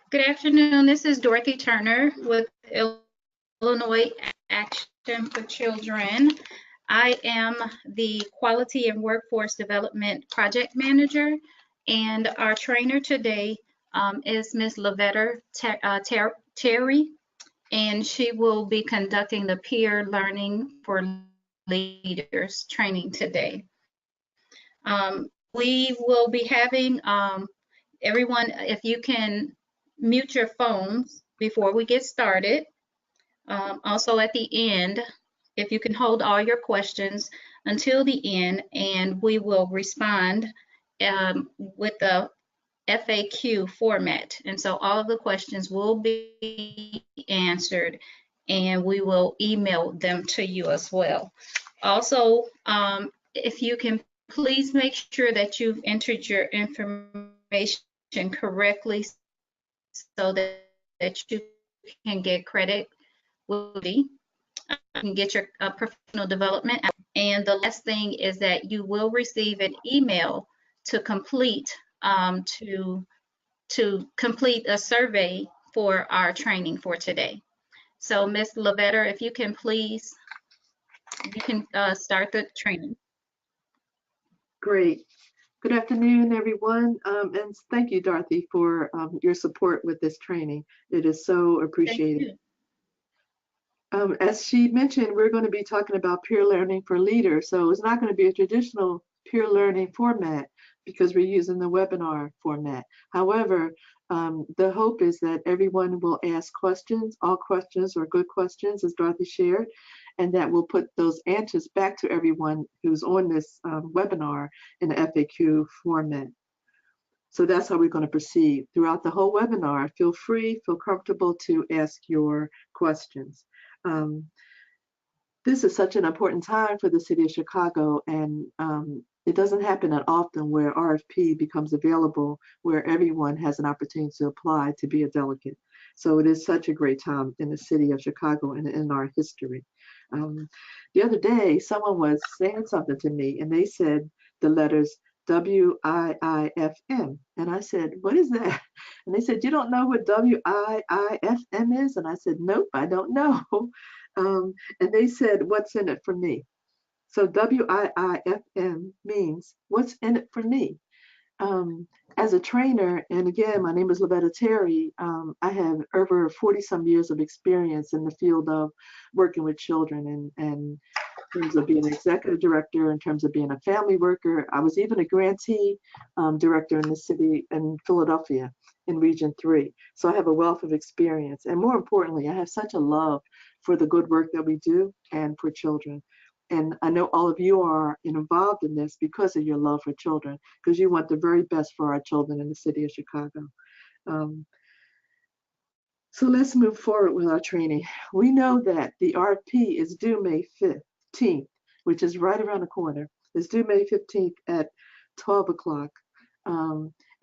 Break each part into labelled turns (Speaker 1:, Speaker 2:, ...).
Speaker 1: Good afternoon. This is Dorothy Turner with Illinois Action for Children. I am the Quality and Workforce Development Project Manager, and our trainer today is Ms. Lavetta Terry, and she will be conducting the Peer Learning for Leaders training today. We will be having everyone, if you can mute your phones before we get started. Also at the end, if you can hold all your questions until the end, and we will respond with the FAQ format. And so all of the questions will be answered, and we will email them to you as well. Also, if you can please make sure that you've entered your information correctly so that you can get credit with you can get your professional development. And the last thing is that you will receive an email to complete complete a survey for our training for today. So Ms. Lavetta, if you can please, you can start the training.
Speaker 2: Great. Good afternoon, everyone, and thank you, Dorothy, for your support with this training. It is so appreciated. As she mentioned, we're going to be talking about peer learning for leaders, so it's not going to be a traditional peer learning format because we're using the webinar format. However, the hope is that everyone will ask questions. All questions are good questions, as Dorothy shared, and that we'll put those answers back to everyone who's on this webinar in the FAQ format. So that's how we're going to proceed. Throughout the whole webinar, feel free, feel comfortable to ask your questions. This is such an important time for the city of Chicago, and it doesn't happen that often where RFP becomes available where everyone has an opportunity to apply to be a delegate. So it is such a great time in the city of Chicago and in our history. The other day, someone was saying something to me, and they said the letters WIIFM. And I said, what is that? And they said, you don't know what WIIFM is? And I said, nope, I don't know. And they said, what's in it for me? So WIIFM means what's in it for me? As a trainer, and again, my name is Lavetta Terry, I have over 40 some years of experience in the field of working with children and in terms of being an executive director, in terms of being a family worker. I was even a grantee director in the city in Philadelphia in Region 3. So I have a wealth of experience. And more importantly, I have such a love for the good work that we do and for children. And I know all of you are involved in this because of your love for children, because you want the very best for our children in the city of Chicago. So let's move forward with our training. We know that the RFP is due May 15th, which is right around the corner. It's due May 15th at 12 o'clock.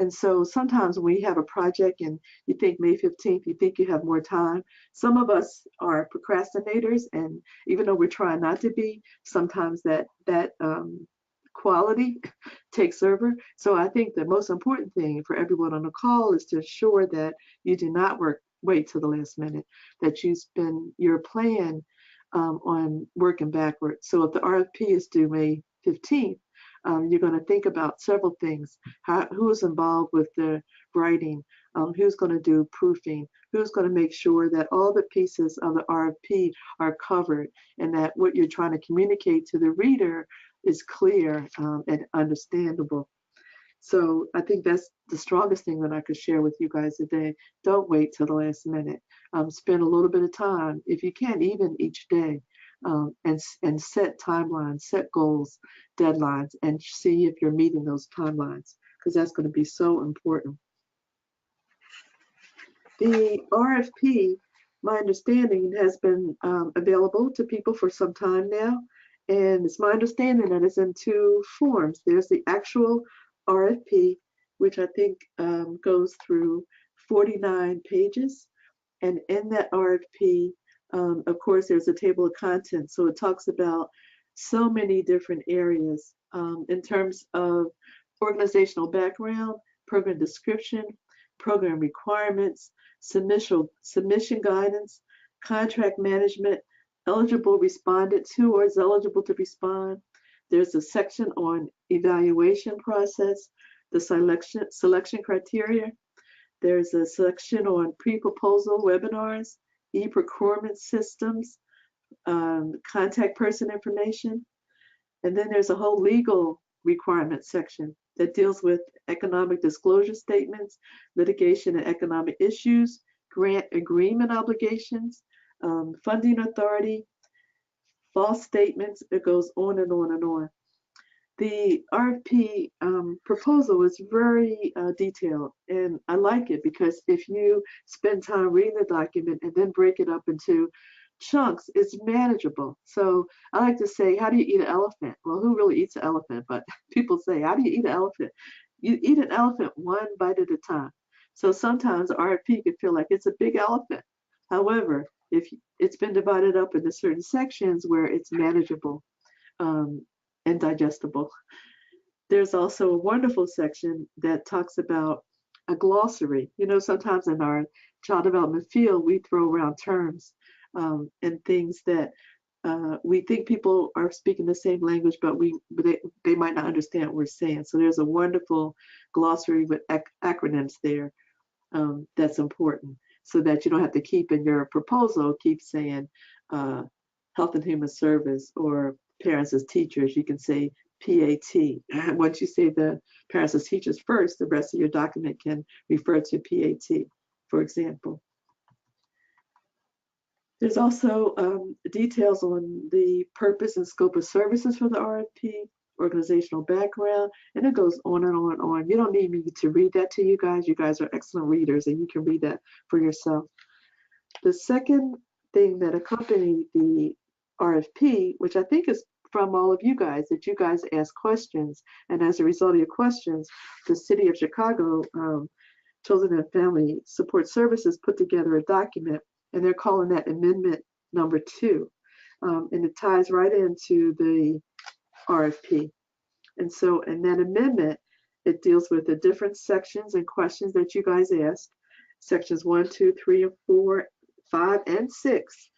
Speaker 2: And so sometimes when you have a project and you think May 15th, you think you have more time. Some of us are procrastinators, and even though we're trying not to be, sometimes that quality takes over. So I think the most important thing for everyone on the call is to ensure that you do not wait till the last minute, that you spend your plan on working backwards. So if the RFP is due May 15th, you're going to think about several things. Who's involved with the writing? Who's going to do proofing? Who's going to make sure that all the pieces of the RFP are covered and that what you're trying to communicate to the reader is clear and understandable. So I think that's the strongest thing that I could share with you guys today. Don't wait till the last minute. Spend a little bit of time, if you can, even each day, and set timelines, set goals, deadlines, and see if you're meeting those timelines, because that's going to be so important. The RFP, my understanding, has been available to people for some time now, and it's my understanding that it's in two forms. There's the actual RFP, which I think goes through 49 pages, and in that RFP, of course, there's a table of contents, so it talks about so many different areas in terms of organizational background, program description, program requirements, submission guidance, contract management, eligible respondents, who is eligible to respond. There's a section on evaluation process, the selection criteria. There's a section on pre-proposal webinars, e-procurement systems, contact person information. And then there's a whole legal requirement section that deals with economic disclosure statements, litigation and economic issues, grant agreement obligations, funding authority, false statements. It goes on and on and on. The RFP proposal is very detailed, and I like it because if you spend time reading the document and then break it up into chunks, it's manageable. So I like to say, how do you eat an elephant? Well, who really eats an elephant? But people say, how do you eat an elephant? You eat an elephant one bite at a time. So sometimes RFP can feel like it's a big elephant. However, if it's been divided up into certain sections where it's manageable and digestible. There's also a wonderful section that talks about a glossary. You know, sometimes in our child development field, we throw around terms and things that we think people are speaking the same language, but they might not understand what we're saying. So there's a wonderful glossary with acronyms there that's important, so that you don't have to keep in your proposal, keep saying Health and Human Service or parents as teachers. You can say PAT. Once you say the parents as teachers first, the rest of your document can refer to PAT, for example. There's also details on the purpose and scope of services for the RFP, organizational background, and it goes on and on and on. You don't need me to read that to you guys. You guys are excellent readers, and you can read that for yourself. The second thing that accompanied the RFP, which I think is from all of you guys, that you guys ask questions, and as a result of your questions, the City of Chicago Children and Family Support Services put together a document, and they're calling that Amendment Number 2, and it ties right into the RFP. And so in that amendment, it deals with the different sections and questions that you guys asked, sections 1, 2, 3, and 4, 5, and 6.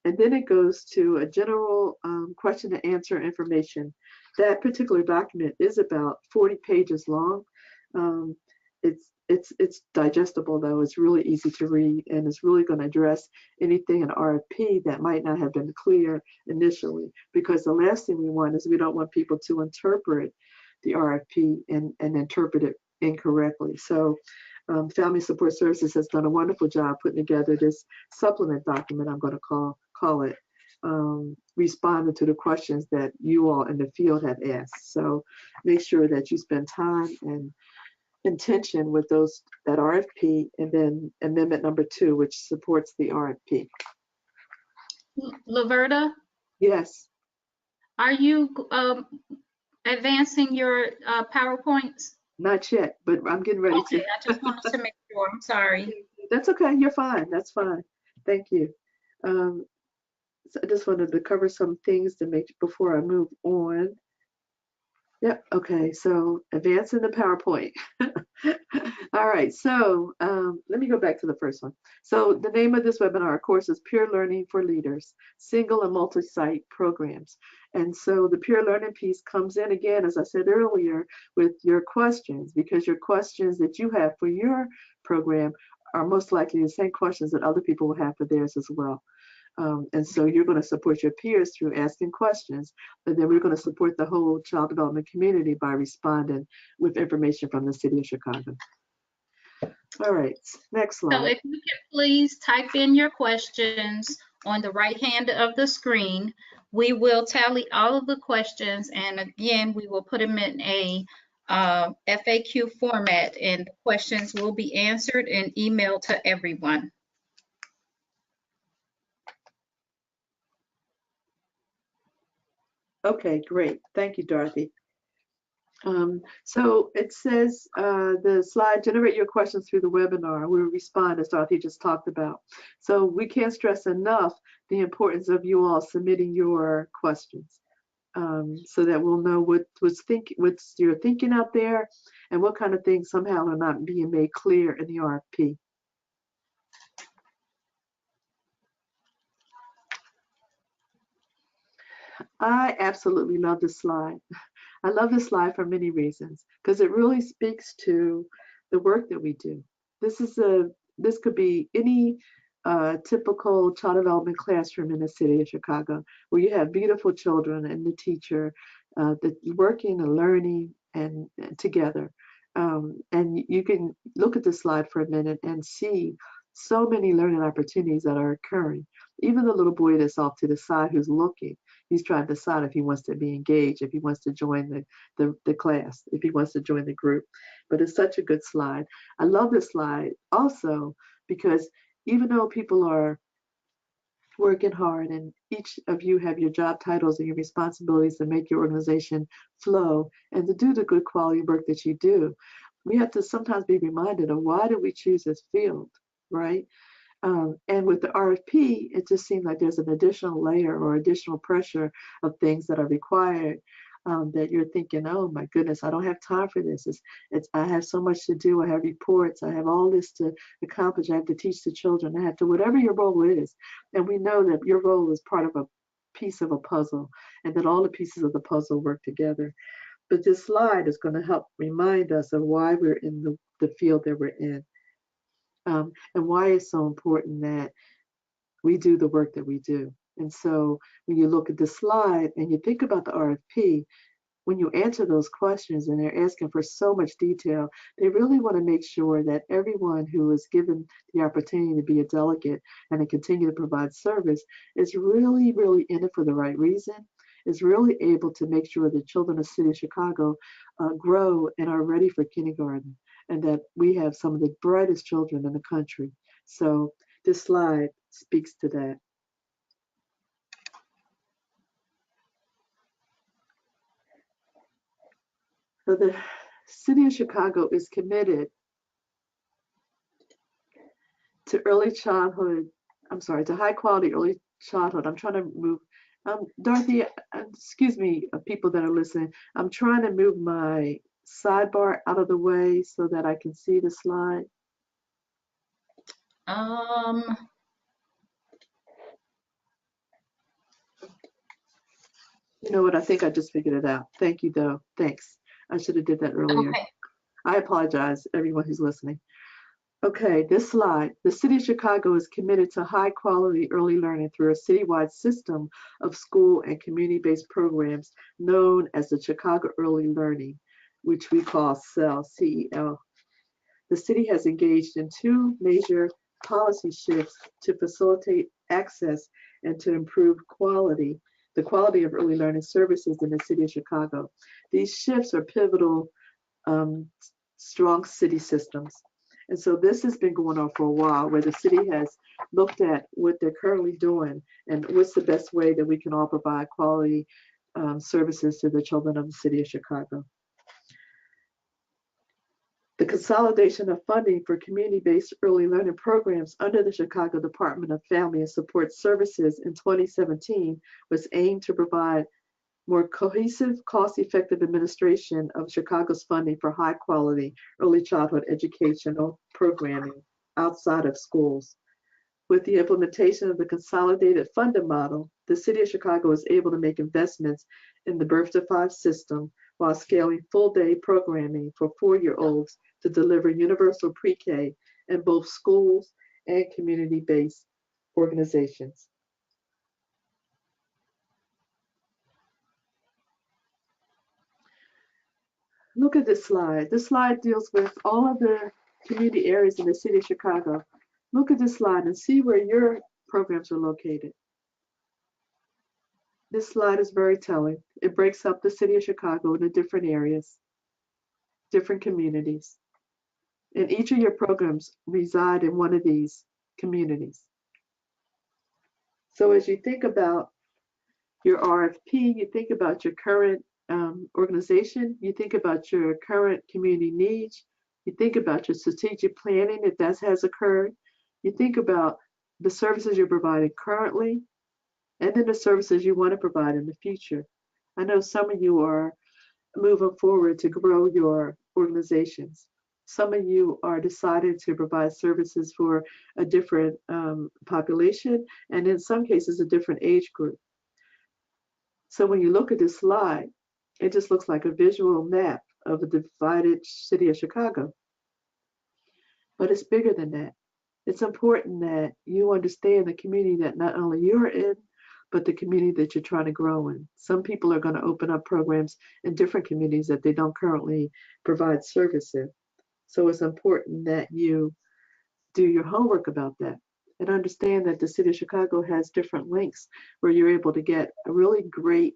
Speaker 2: And then it goes to a general question and answer information. That particular document is about 40 pages long. It's digestible, though. It's really easy to read, and it's really going to address anything in RFP that might not have been clear initially, because the last thing we want is we don't want people to interpret the RFP and interpret it incorrectly. So Family Support Services has done a wonderful job putting together this supplement document, I'm going to call it, responding to the questions that you all in the field have asked. So make sure that you spend time and intention with that RFP, and then Amendment Number 2, which supports the RFP.
Speaker 1: Laverta,
Speaker 2: Yes.
Speaker 1: are you advancing your PowerPoints?
Speaker 2: Not yet, but I'm getting ready
Speaker 1: Okay,
Speaker 2: to.
Speaker 1: I just wanted to make sure. I'm sorry.
Speaker 2: That's okay. You're fine. That's fine. Thank you. So I just wanted to cover some things to make before I move on. Yep. Okay. So advancing the PowerPoint. All right. So let me go back to the first one. So the name of this webinar, of course, is Peer Learning for Leaders, Single and Multi-Site Programs. And so the peer learning piece comes in again, as I said earlier, with your questions, because your questions that you have for your program are most likely the same questions that other people will have for theirs as well. And so you're going to support your peers through asking questions, but then we're going to support the whole child development community by responding with information from the City of Chicago. All right, next slide.
Speaker 1: So if you can please type in your questions on the right hand of the screen, we will tally all of the questions, and again, we will put them in a FAQ format, and the questions will be answered and emailed to everyone.
Speaker 2: Okay, great. Thank you, Dorothy. So it says the slide, generate your questions through the webinar. We will respond, as Dorothy just talked about. So we can't stress enough the importance of you all submitting your questions. so that we'll know what's you're thinking out there and what kind of things somehow are not being made clear in the RFP. I absolutely love this slide. I love this slide for many reasons because it really speaks to the work that we do. This could be any typical child development classroom in the city of Chicago, where you have beautiful children and the teacher working and learning and together. And you can look at this slide for a minute and see so many learning opportunities that are occurring. Even the little boy that's off to the side who's looking, he's trying to decide if he wants to be engaged, if he wants to join the class, if he wants to join the group. But it's such a good slide. I love this slide also because even though people are working hard and each of you have your job titles and your responsibilities to make your organization flow and to do the good quality work that you do, we have to sometimes be reminded of why did we choose this field, right? And with the RFP, it just seems like there's an additional layer or additional pressure of things that are required that you're thinking, oh my goodness, I don't have time for this. I have so much to do. I have reports. I have all this to accomplish. I have to teach the children. I have to, whatever your role is. And we know that your role is part of a piece of a puzzle and that all the pieces of the puzzle work together. But this slide is going to help remind us of why we're in the field that we're in. And why it's so important that we do the work that we do. And so when you look at the slide and you think about the RFP, when you answer those questions and they're asking for so much detail, they really want to make sure that everyone who is given the opportunity to be a delegate and to continue to provide service is really, really in it for the right reason, is really able to make sure the children of the city of Chicago grow and are ready for kindergarten, and that we have some of the brightest children in the country. So this slide speaks to that. So the city of Chicago is committed to to high quality early childhood. I'm trying to move, Dorothy, excuse me, people that are listening, I'm trying to move my sidebar out of the way so that I can see the slide. You know what? I think I just figured it out. Thank you, though. Thanks. I should have did that earlier.
Speaker 1: Okay.
Speaker 2: I apologize, everyone who's listening. Okay, this slide. The city of Chicago is committed to high quality early learning through a citywide system of school and community-based programs known as the Chicago Early Learning, which we call CEL, C-E-L. The city has engaged in two major policy shifts to facilitate access and to improve the quality of early learning services in the city of Chicago. These shifts are pivotal, strong city systems. And so this has been going on for a while, where the city has looked at what they're currently doing and what's the best way that we can all provide quality services to the children of the city of Chicago. The consolidation of funding for community-based early learning programs under the Chicago Department of Family and Support Services in 2017 was aimed to provide more cohesive, cost-effective administration of Chicago's funding for high-quality early childhood educational programming outside of schools. With the implementation of the consolidated funding model, the City of Chicago is able to make investments in the Birth to Five system while scaling full-day programming for 4-year-olds to deliver universal pre-K in both schools and community-based organizations. Look at this slide. This slide deals with all of the community areas in the city of Chicago. Look at this slide and see where your programs are located. This slide is very telling. It breaks up the city of Chicago into different areas, different communities. And each of your programs reside in one of these communities. So as you think about your RFP, you think about your current organization, you think about your current community needs, you think about your strategic planning if that has occurred, you think about the services you're providing currently, and then the services you want to provide in the future. I know some of you are moving forward to grow your organizations. Some of you are decided to provide services for a different population, and in some cases, a different age group. So when you look at this slide, it just looks like a visual map of a divided city of Chicago. But it's bigger than that. It's important that you understand the community that not only you're in, but the community that you're trying to grow in. Some people are going to open up programs in different communities that they don't currently provide service in. So it's important that you do your homework about that and understand that the city of Chicago has different links where you're able to get a really great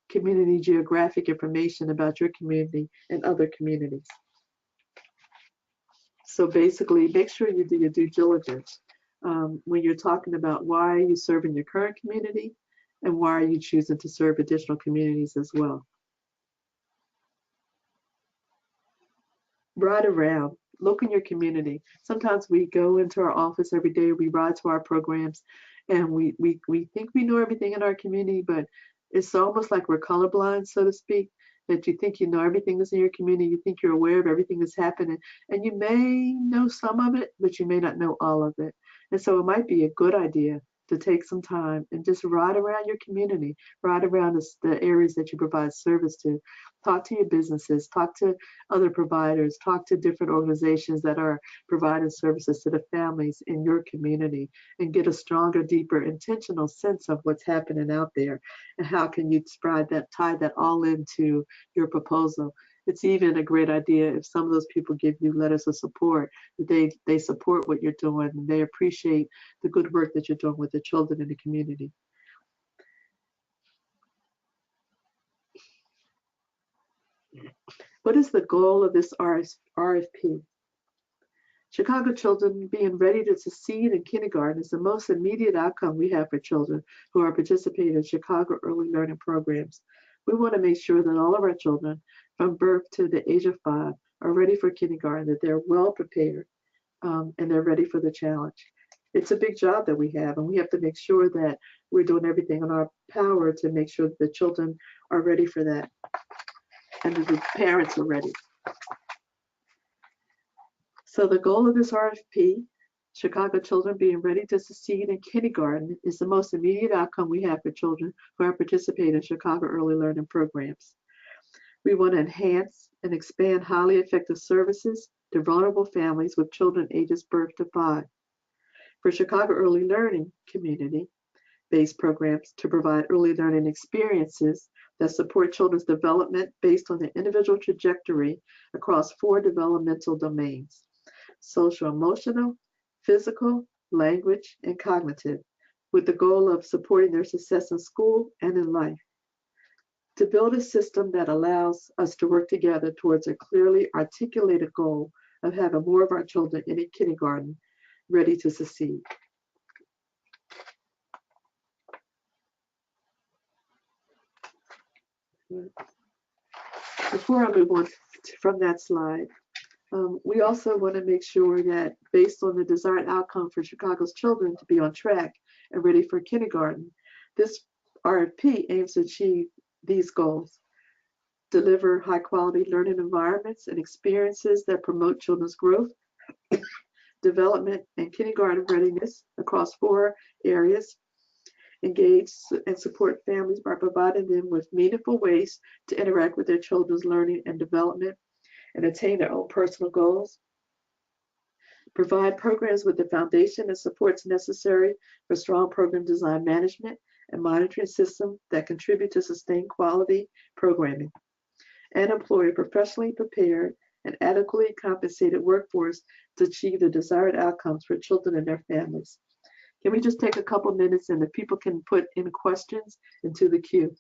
Speaker 2: community geographic information about your community and other communities. So basically, make sure you do your due diligence when you're talking about why are you serving your current community and why are you choosing to serve additional communities as well. Ride around, look in your community. Sometimes we go into our office every day, we ride to our programs, and we think we know everything in our community, but it's almost like we're colorblind, so to speak, that you think you know everything that's in your community, you think you're aware of everything that's happening, and you may know some of it, but you may not know all of it. And so it might be a good idea to take some time and just ride around your community, ride around the areas that you provide service to. Talk to your businesses, talk to other providers, talk to different organizations that are providing services to the families in your community, and get a stronger, deeper, intentional sense of what's happening out there and how can you tie that all into your proposal. It's even a great idea if some of those people give you letters of support, that they support what you're doing and they appreciate the good work that you're doing with the children in the community. What is the goal of this RFP? Chicago children being ready to succeed in kindergarten is the most immediate outcome we have for children who are participating in Chicago early learning programs. We want to make sure that all of our children from birth to the age of 5 are ready for kindergarten, that they're well prepared, and they're ready for the challenge. It's a big job that we have, and we have to make sure that we're doing everything in our power to make sure that the children are ready for that and that the parents are ready. So the goal of this RFP, Chicago children being ready to succeed in kindergarten, is the most immediate outcome we have for children who are participating in Chicago early learning programs. We want to enhance and expand highly effective services to vulnerable families with children ages birth to 5. For Chicago early learning community-based programs to provide early learning experiences that support children's development based on their individual trajectory across 4 developmental domains: social emotional, physical, language, and cognitive, with the goal of supporting their success in school and in life. To build a system that allows us to work together towards a clearly articulated goal of having more of our children in a kindergarten ready to succeed. Before I move on from that slide, we also want to make sure that based on the desired outcome for Chicago's children to be on track and ready for kindergarten, this RFP aims to achieve these goals: deliver high quality learning environments and experiences that promote children's growth, development, and kindergarten readiness across 4 areas, engage and support families by providing them with meaningful ways to interact with their children's learning and development and attain their own personal goals, provide programs with the foundation and supports necessary for strong program design management and monitoring systems that contribute to sustained quality programming, and employ a professionally prepared and adequately compensated workforce to achieve the desired outcomes for children and their families. Can we just take a couple minutes and if people can put in questions into the queue?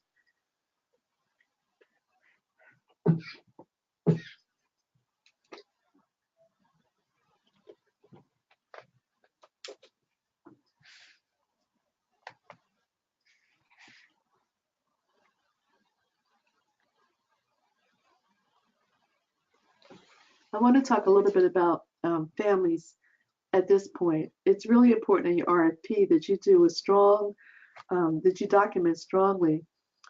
Speaker 2: I want to talk a little bit about families at this point. It's really important in your RFP that you do that you document strongly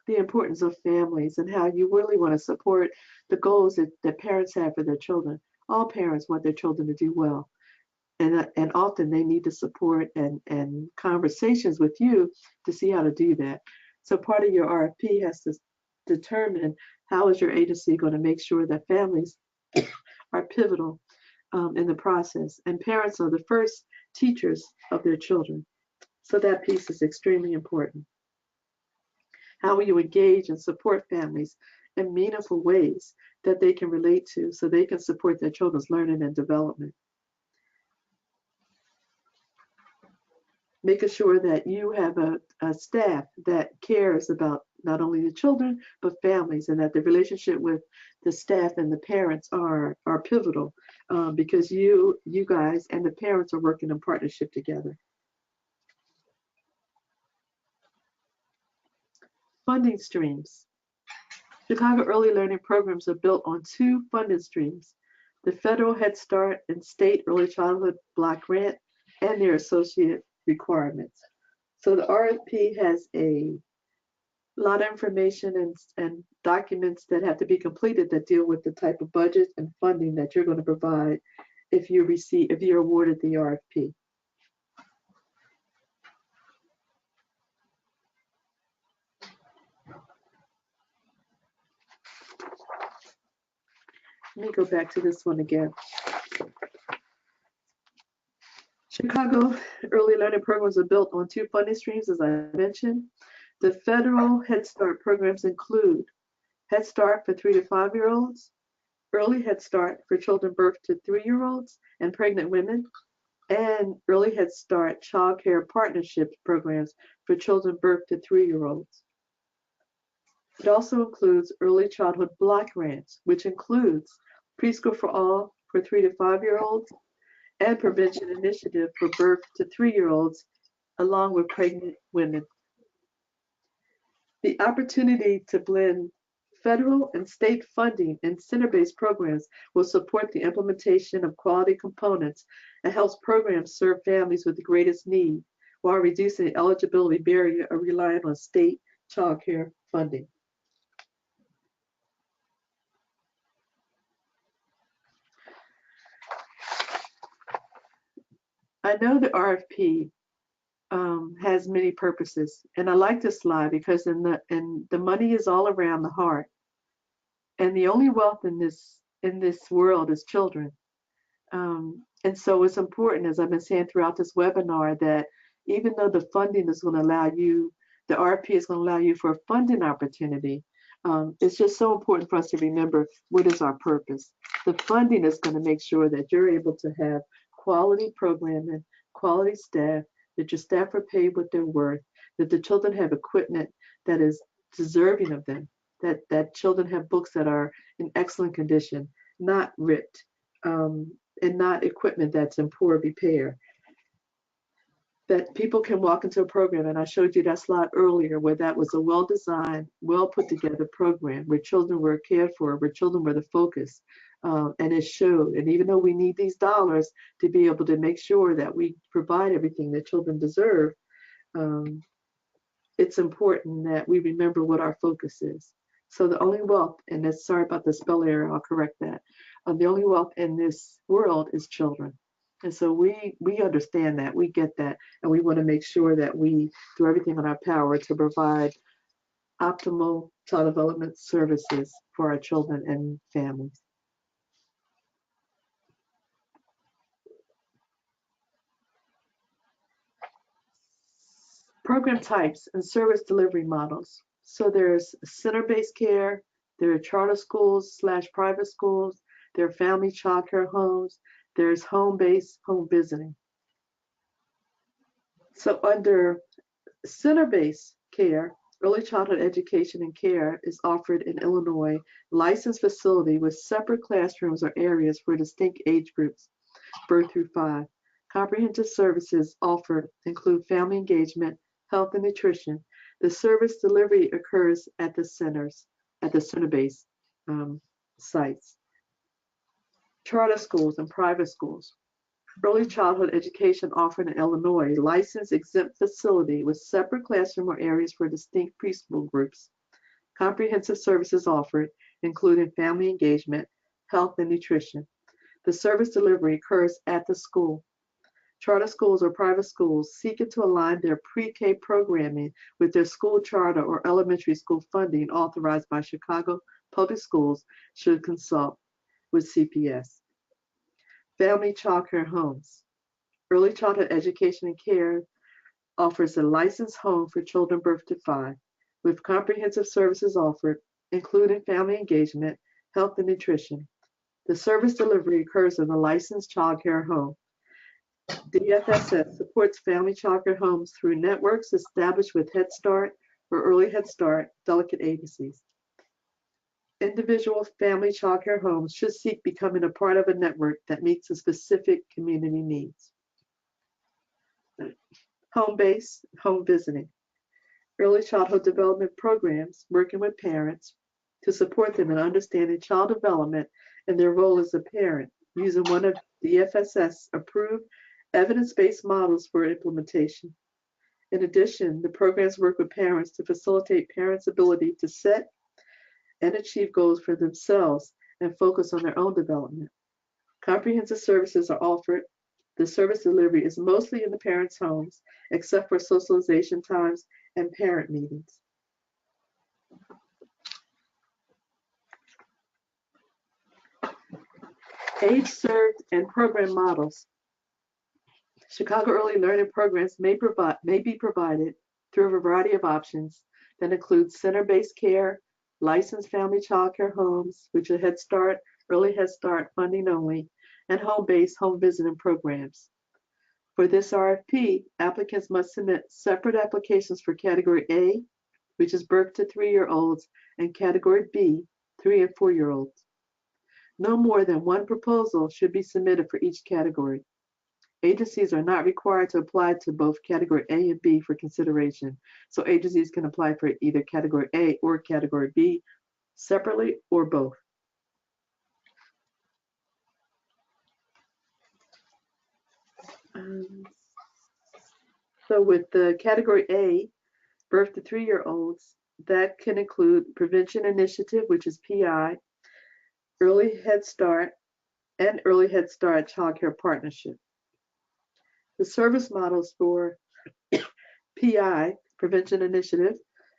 Speaker 2: the importance of families and how you really want to support the goals that parents have for their children. All parents want their children to do well. And often they need the support and conversations with you to see how to do that. So part of your RFP has to determine how is your agency going to make sure that families are pivotal in the process. And parents are the first teachers of their children. So that piece is extremely important. How will you engage and support families in meaningful ways that they can relate to so they can support their children's learning and development? Making sure that you have a staff that cares about not only the children, but families, and that the relationship with the staff and the parents are pivotal because you guys and the parents are working in partnership together. Funding streams. Chicago Early Learning programs are built on two funding streams, the Federal Head Start and State Early Childhood Block Grant and their associate requirements. So the RFP has a lot of information and documents that have to be completed that deal with the type of budget and funding that you're going to provide if you're awarded the RFP. Let me go back to this one again. Chicago Early Learning programs are built on two funding streams, as I mentioned. The federal Head Start programs include Head Start for 3 to 5-year-olds, Early Head Start for children birth to 3-year-olds and pregnant women, and Early Head Start Child Care Partnership programs for children birth to 3-year-olds. It also includes Early Childhood Block Grants, which includes Preschool for All for 3 to 5-year-olds and Prevention Initiative for birth to 3-year-olds, along with pregnant women. The opportunity to blend federal and state funding in center-based programs will support the implementation of quality components and helps programs serve families with the greatest need while reducing the eligibility barrier of relying on state child care funding. I know the RFP has many purposes, and I like this slide because the money is all around the heart, and the only wealth in this world is children. And so it's important, as I've been saying throughout this webinar, that even though the funding is going to allow you, the RFP is going to allow you for a funding opportunity, it's just so important for us to remember what is our purpose. The funding is going to make sure that you're able to have quality programming, quality staff, that your staff are paid what they're worth, that the children have equipment that is deserving of them, that children have books that are in excellent condition, not ripped, and not equipment that's in poor repair. That people can walk into a program, and I showed you that slide earlier where that was a well-designed, well-put-together program where children were cared for, where children were the focus, and it showed. And even though we need these dollars to be able to make sure that we provide everything that children deserve, it's important that we remember what our focus is. So the only wealth, and that's, sorry about the spell error, I'll correct that. The only wealth in this world is children. And so we understand that, we get that, and we want to make sure that we do everything in our power to provide optimal child development services for our children and families. Program types and service delivery models. So there's center-based care, there are charter schools / private schools, there are family child care homes, there's home-based home visiting. So under center-based care, early childhood education and care is offered in Illinois, licensed facility with separate classrooms or areas for distinct age groups, birth through 5. Comprehensive services offered include family engagement, health and nutrition. The service delivery occurs at the centers, at the center-based sites. Charter schools and private schools. Early childhood education offered in Illinois, licensed exempt facility with separate classroom or areas for distinct preschool groups. Comprehensive services offered, including family engagement, health, and nutrition. The service delivery occurs at the school. Charter schools or private schools seeking to align their pre-K programming with their school charter or elementary school funding authorized by Chicago Public Schools should consult with CPS. Family Child Care Homes. Early Childhood Education and Care offers a licensed home for children birth to 5, with comprehensive services offered, including family engagement, health, and nutrition. The service delivery occurs in a licensed child care home. DFSS supports family child care homes through networks established with Head Start or Early Head Start delegate agencies. Individual family child care homes should seek becoming a part of a network that meets the specific community needs. Home-based, home visiting. Early childhood development programs working with parents to support them in understanding child development and their role as a parent using one of the FSS approved evidence-based models for implementation. In addition, the programs work with parents to facilitate parents' ability to set and achieve goals for themselves and focus on their own development. Comprehensive services are offered. The service delivery is mostly in the parents' homes, except for socialization times and parent meetings. Age served and program models. Chicago Early Learning programs may be provided through a variety of options that include center-based care, licensed family child care homes, which are Head Start, Early Head Start funding only, and home-based home visiting programs. For this RFP, applicants must submit separate applications for Category A, which is birth to 3-year-olds, and Category B, 3 and 4-year-olds. No more than one proposal should be submitted for each category. Agencies are not required to apply to both Category A and B for consideration, so agencies can apply for either Category A or Category B separately or both. So with the Category A, birth to 3-year-olds, that can include Prevention Initiative, which is PI, Early Head Start, and Early Head Start Child Care Partnership. The service models for PI, Prevention Initiative,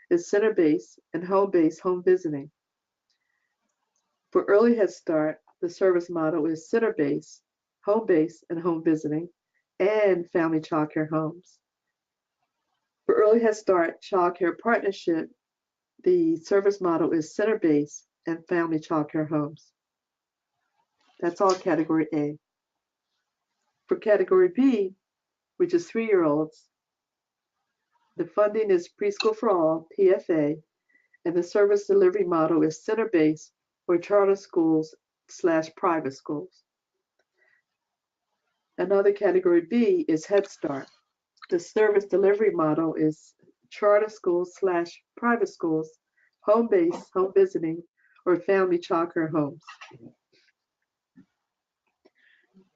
Speaker 2: is center-based and home-based home visiting. For Early Head Start, the service model is center-based, home-based, and home visiting, and family child care homes. For Early Head Start Child Care Partnership, the service model is center-based and family child care homes. That's all Category A. For Category B, which is 3-year-olds, the funding is Preschool for All, PFA, and the service delivery model is center-based or charter schools/private schools. Another Category B is Head Start. The service delivery model is charter schools/private schools, home-based, home visiting, or family child care homes.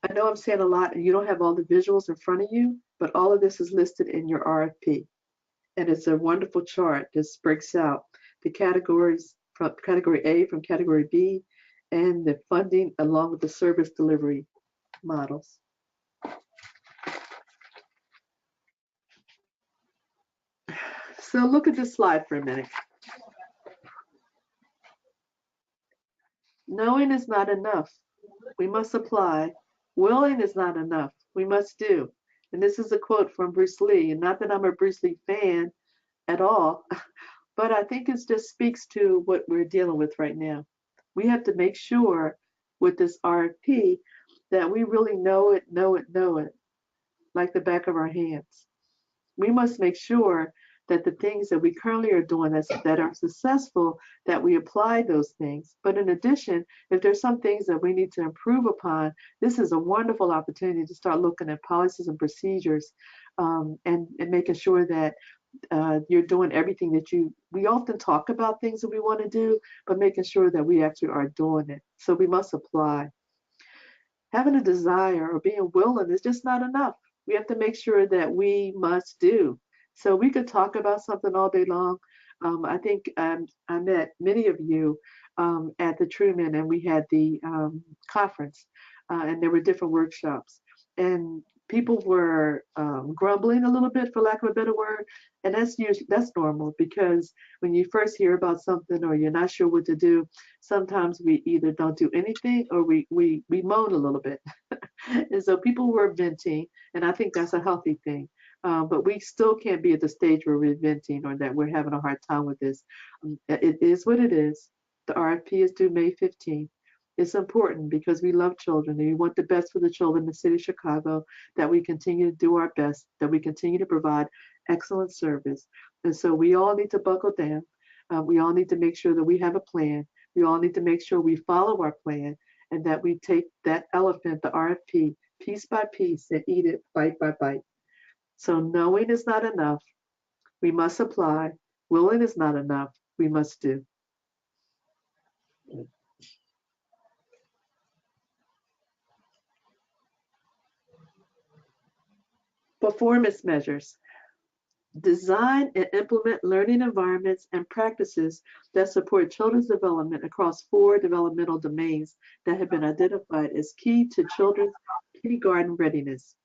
Speaker 2: I know I'm saying a lot and you don't have all the visuals in front of you, but all of this is listed in your RFP. And it's a wonderful chart. This breaks out the categories from Category A from Category B and the funding along with the service delivery models. So look at this slide for a minute. Knowing is not enough. We must apply. Willing is not enough. We must do. And this is a quote from Bruce Lee. And not that I'm a Bruce Lee fan at all, but I think it just speaks to what we're dealing with right now. We have to make sure with this RFP that we really know it like the back of our hands. We must make sure that the things that we currently are doing that are successful, that we apply those things. But in addition, if there's some things that we need to improve upon, this is a wonderful opportunity to start looking at policies and procedures and making sure that you're doing everything that we often talk about things that we want to do, but making sure that we actually are doing it. So we must apply. Having a desire or being willing is just not enough. We have to make sure that we must do. So we could talk about something all day long, I think I met many of you at the Truman, and we had the conference, and there were different workshops, and people were grumbling a little bit, for lack of a better word, and that's normal because when you first hear about something or you're not sure what to do, sometimes we either don't do anything or we moan a little bit. And so people were venting, and I think that's a healthy thing. But we still can't be at the stage where we're venting or that we're having a hard time with this. It is what it is. The RFP is due May 15th. It's important because we love children and we want the best for the children in the city of Chicago, that we continue to do our best, that we continue to provide excellent service. And so we all need to buckle down. We all need to make sure that we have a plan. We all need to make sure we follow our plan and that we take that elephant, the RFP, piece by piece and eat it bite by bite. So knowing is not enough. We must apply. Willing is not enough. We must do. Performance measures. Design and implement learning environments and practices that support children's development across 4 developmental domains that have been identified as key to children's kindergarten readiness: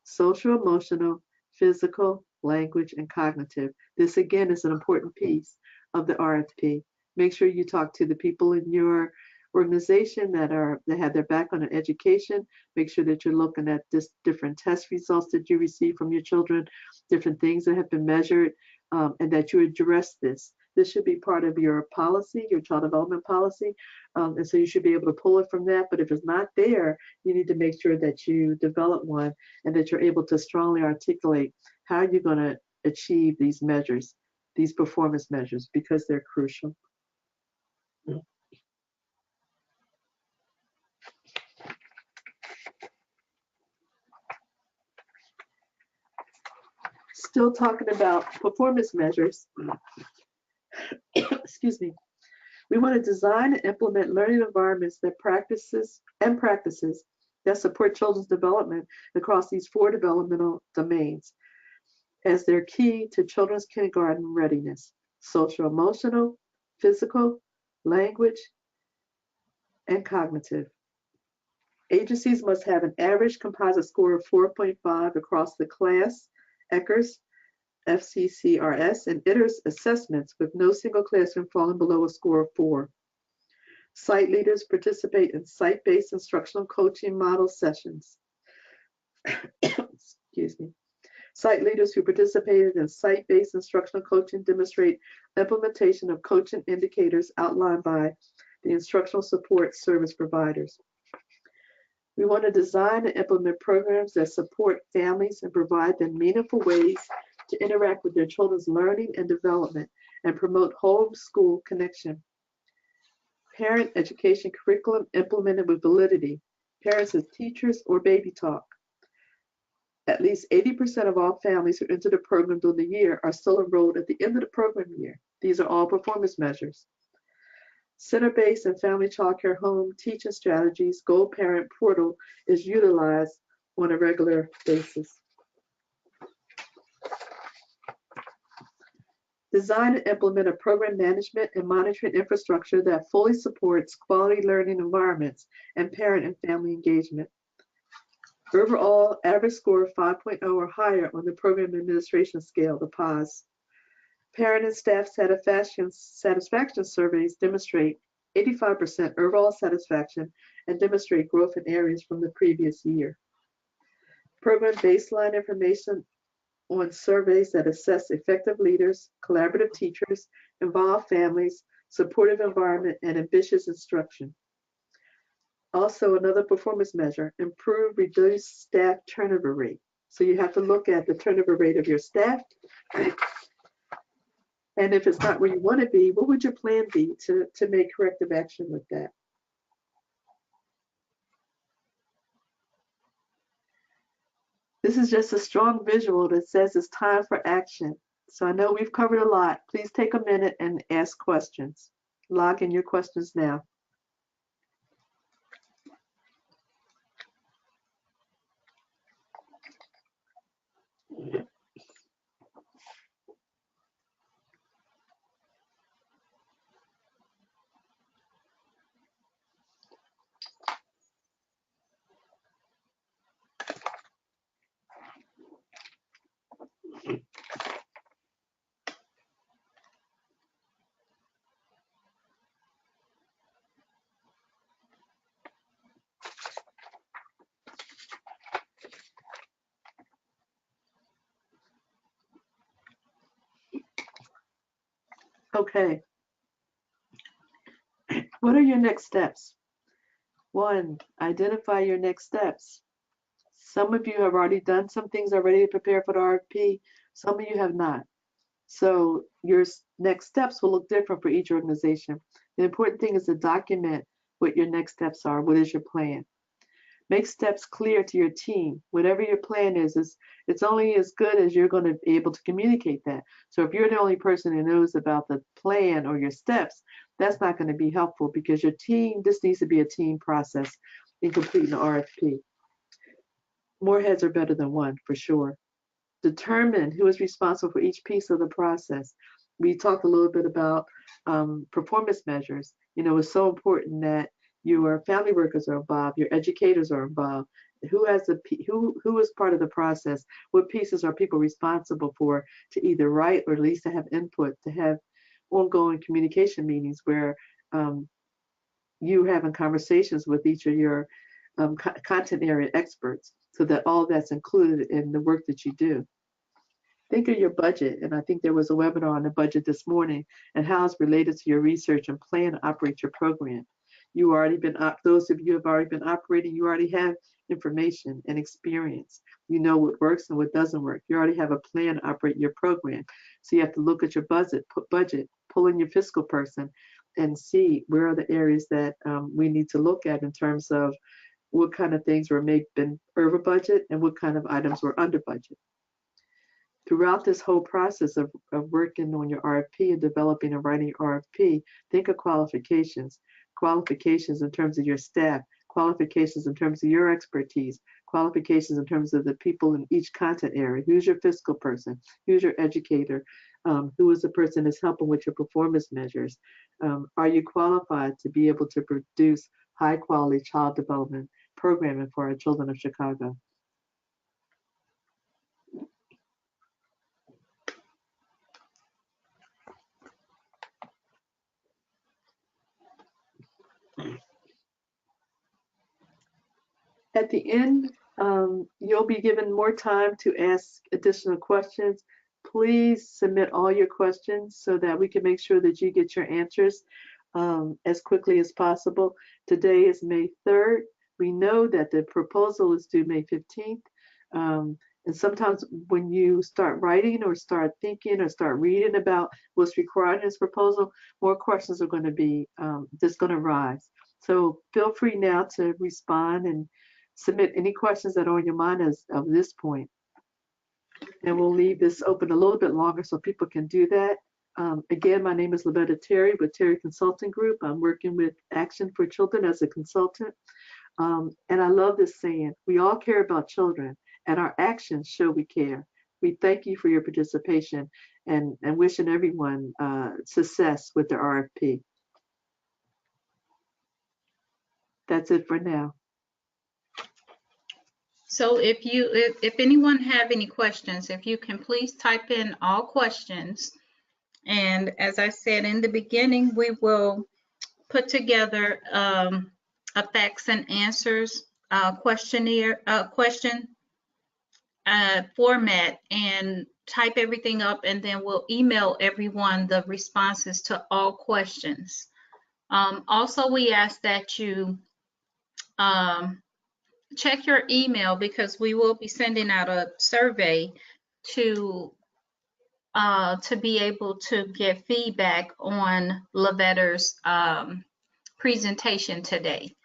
Speaker 2: social, emotional, physical, language, and cognitive. This again is an important piece of the RFP. Make sure you talk to the people in your organization that have their background in education. Make sure that you're looking at this different test results that you receive from your children, different things that have been measured, and that you address this. This should be part of your policy, your child development policy, and so you should be able to pull it from that. But if it's not there, you need to make sure that you develop one and that you're able to strongly articulate how you're going to achieve these measures, these performance measures, because they're crucial. Still talking about performance measures, excuse me. We want to design and implement learning environments that practices that support children's development across these 4 developmental domains as their key to children's kindergarten readiness: social, emotional, physical, language, and cognitive. Agencies must have an average composite score of 4.5 across the class, ECHRS, FCCRS, and ITERS assessments, with no single classroom falling below a score of 4. Site leaders participate in site-based instructional coaching model sessions. Excuse me. Site leaders who participated in site-based instructional coaching demonstrate implementation of coaching indicators outlined by the instructional support service providers. We want to design and implement programs that support families and provide them meaningful ways to interact with their children's learning and development and promote home-school connection. Parent education curriculum implemented with validity. Parents as teachers or baby talk. At least 80% of all families who enter the program during the year are still enrolled at the end of the program year. These are all performance measures. Center-based and family childcare home teaching strategies. Goal Parent Portal is utilized on a regular basis. Design and implement a program management and monitoring infrastructure that fully supports quality learning environments and parent and family engagement. Overall average score of 5.0 or higher on the program administration scale, the PAS. Parent and staff satisfaction surveys demonstrate 85% overall satisfaction and demonstrate growth in areas from the previous year. Program baseline information on surveys that assess effective leaders, collaborative teachers, involved families, supportive environment, and ambitious instruction. Also, another performance measure: improve reduced staff turnover rate. So you have to look at the turnover rate of your staff. And if it's not where you want to be, what would your plan be to make corrective action with that? This is just a strong visual that says it's time for action. So I know we've covered a lot. Please take a minute and ask questions. Log in your questions now. Okay, what are your next steps? 1, identify your next steps. Some of you have already done some things already to prepare for the RFP. Some of you have not. So your next steps will look different for each organization. The important thing is to document what your next steps are. What is your plan? Make steps clear to your team. Whatever your plan is, it's only as good as you're going to be able to communicate that. So if you're the only person who knows about the plan or your steps, that's not going to be helpful because your team, this needs to be a team process in completing the RFP. More heads are better than one, for sure. Determine who is responsible for each piece of the process. We talked a little bit about performance measures. You know, it's so important that your family workers are involved, your educators are involved. Who is part of the process? What pieces are people responsible for to either write or at least to have input, to have ongoing communication meetings where you having conversations with each of your content area experts so that all that's included in the work that you do. Think of your budget, and I think there was a webinar on the budget this morning and how it's related to your research and plan to operate your program. You already been those of you have already been operating, you already have information and experience. You know what works and what doesn't work. You already have a plan to operate your program. So you have to look at your budget, pull in your fiscal person and see where are the areas that we need to look at in terms of what kind of things were maybe been over budget and what kind of items were under budget. Throughout this whole process of working on your RFP and developing and writing your RFP, think of qualifications. Qualifications in terms of your staff, qualifications in terms of your expertise, qualifications in terms of the people in each content area. Who's your fiscal person? Who's your educator? Who is the person that's helping with your performance measures? Are you qualified to be able to produce high quality child development programming for our children of Chicago? At the end, you'll be given more time to ask additional questions. Please submit all your questions so that we can make sure that you get your answers as quickly as possible. Today is May 3rd. We know that the proposal is due May 15th. And sometimes when you start writing or start thinking or start reading about what's required in this proposal, more questions are going to be just going to rise. So feel free now to respond and submit any questions that are on your mind as of this point. And we'll leave this open a little bit longer so people can do that. Again, my name is Lavetta Terry with Terry Consulting Group. I'm working with Action for Children as a consultant. And I love this saying, we all care about children and our actions show we care. We thank you for your participation and wishing everyone success with their RFP. That's it for now.
Speaker 1: So if anyone have any questions, if you can please type in all questions. And as I said in the beginning, we will put together a facts and answers question format and type everything up, and then we'll email everyone the responses to all questions. Also, we ask that you check your email because we will be sending out a survey to be able to get feedback on Lavetta's presentation today.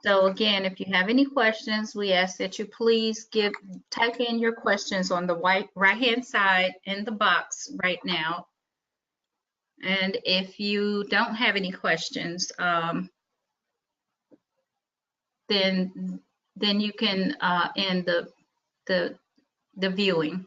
Speaker 1: So again, if you have any questions, we ask that you please type in your questions on the right-hand side in the box right now. And if you don't have any questions, then you can end the viewing.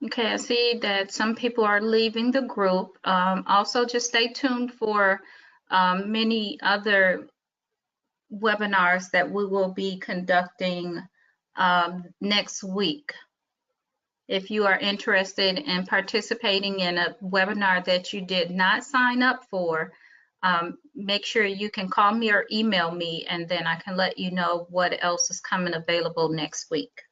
Speaker 1: Okay, I see that some people are leaving the group. Also, just stay tuned for many other webinars that we will be conducting next week. If you are interested in participating in a webinar that you did not sign up for, make sure you can call me or email me, and then I can let you know what else is coming available next week.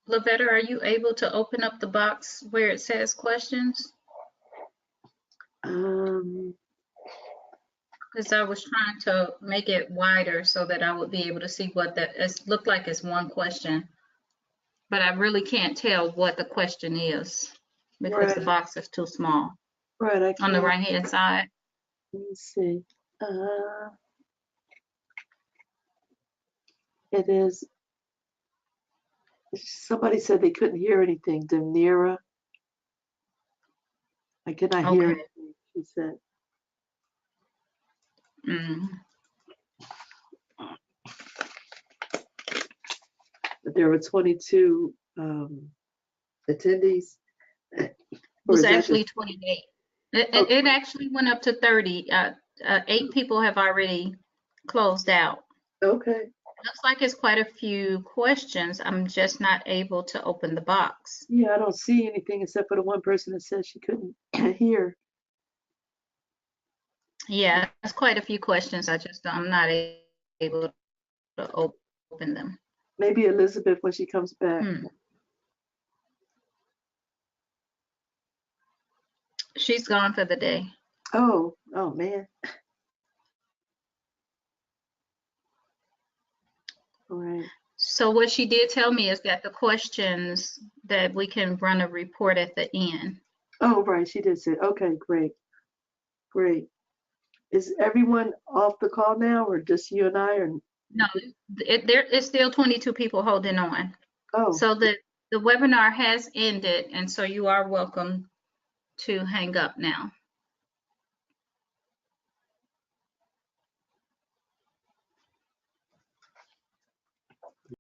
Speaker 1: Lavetta, are you able to open up the box where it says questions? Because I was trying to make it wider so that I would be able to see what it looked like it's one question, but I really can't tell what the question is because the box is too small.
Speaker 2: Right.
Speaker 1: On the right-hand side.
Speaker 2: Let me see. It is. Somebody said they couldn't hear anything. Demira. I cannot hear anything, she said. But there were 22 attendees.
Speaker 1: It was actually 28. It actually went up to 30. 8 people have already closed out.
Speaker 2: Okay.
Speaker 1: Looks like it's quite a few questions. I'm just not able to open the box.
Speaker 2: Yeah, I don't see anything except for the one person that said she couldn't hear.
Speaker 1: Yeah, that's quite a few questions. I'm not able to open them.
Speaker 2: Maybe Elizabeth when she comes back.
Speaker 1: She's gone for the day.
Speaker 2: Oh man. All right.
Speaker 1: So what she did tell me is that the questions that we can run a report at the end.
Speaker 2: Oh, right. She did say, okay, great. Great. Is everyone off the call now or just you and I? Or
Speaker 1: no, there is still 22 people holding on.
Speaker 2: Oh.
Speaker 1: So the webinar has ended, and so you are welcome to hang up now.